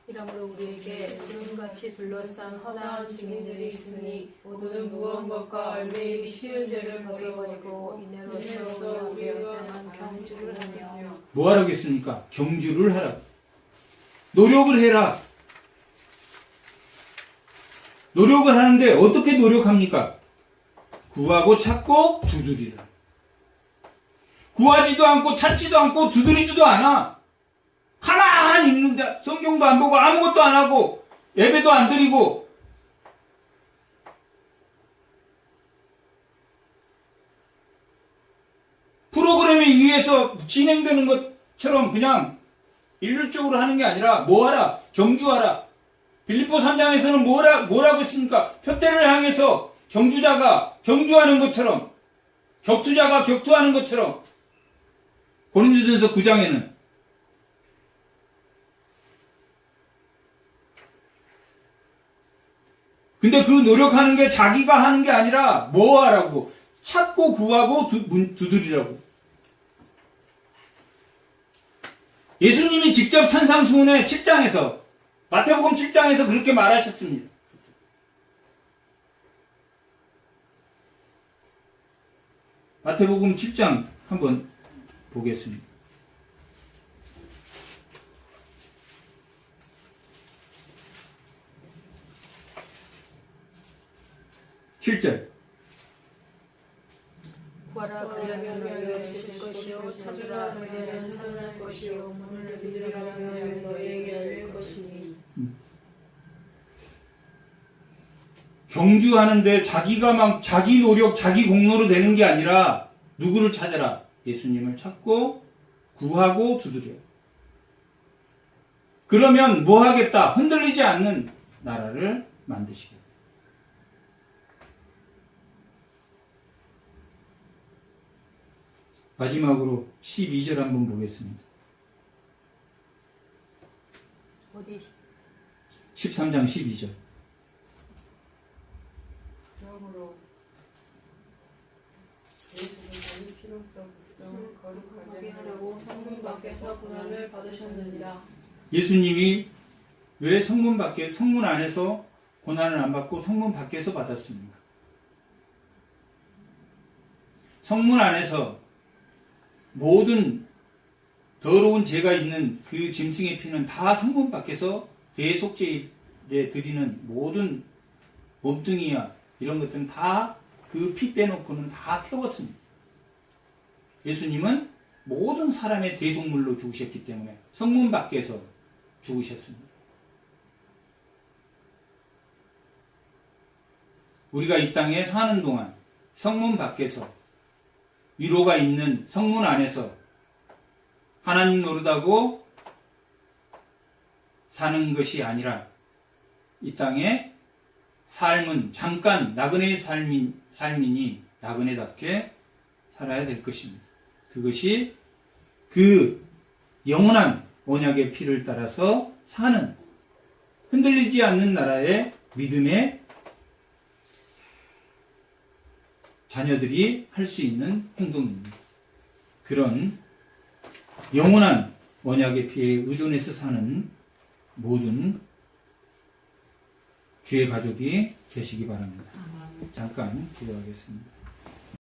이러므로 우리에게 구름같이 둘러싼 허다한 증인들이 있으니 모든 무거운 것과 얽매이기 쉬운 죄를 벗어버리고 이내로서 우리를 향한 경주를 하며. 뭐 하라고 했습니까? 경주를 하라. 노력을 해라. 노력을 하는데 어떻게 노력합니까? 구하고 찾고 두드리라. 구하지도 않고 찾지도 않고 두드리지도 않아. 가만히 있는데 성경도 안 보고 아무것도 안 하고 예배도 안 드리고 프로그램에 의해서 진행되는 것처럼 그냥 일률적으로 하는 게 아니라 뭐하라? 경주하라. 빌립보 3장에서는 뭐라고 했습니까? 표대를 향해서 경주자가 경주하는 것처럼, 격투자가 격투하는 것처럼. 고린도전서 9장에는 근데 그 노력하는 게 자기가 하는 게 아니라 뭐 하라고? 찾고 구하고 두드리라고. 예수님이 직접 산상수훈의 7장에서 마태복음 7장에서 그렇게 말하셨습니다. 마태복음 7장 한번 보겠습니다. 7절. 구하라 그리하면 너희가 주실 것이요 찾으라 너희는 찾을 것이요 문을 두드리라면 너희에게 열릴 것이니. 경주하는데 자기가 막 자기 노력, 자기 공로로 되는 게 아니라 누구를 찾아라? 예수님을 찾고 구하고 두드려. 그러면 뭐 하겠다? 흔들리지 않는 나라를 만드시겠다. 마지막으로 12절 한번 보겠습니다. 어디? 13장 12절. 그러므로 예수는 자기 필요성 백성을 거룩하게 하려고 성문 밖에서 고난을 받으셨느니라. 예수님이 왜 성문 안에서 고난을 안 받고 성문 밖에서 받았습니까? 성문 안에서 모든 더러운 죄가 있는 그 짐승의 피는 다 성문 밖에서 대속죄에 드리는 모든 몸뚱이야 이런 것들은 다 그 피 빼놓고는 다 태웠습니다. 예수님은 모든 사람의 대속물로 죽으셨기 때문에 성문 밖에서 죽으셨습니다. 우리가 이 땅에 사는 동안 성문 밖에서 위로가 있는 성문 안에서 하나님 노릇하고 사는 것이 아니라 이 땅에 삶은 잠깐 나그네의 삶이니 나그네답게 살아야 될 것입니다. 그것이 그 영원한 언약의 피를 따라서 사는 흔들리지 않는 나라의 믿음의 자녀들이 할 수 있는 행동입니다. 그런 영원한 언약의 피에 의존해서 사는 모든 주의 가족이 되시기 바랍니다. 잠깐 기도하겠습니다.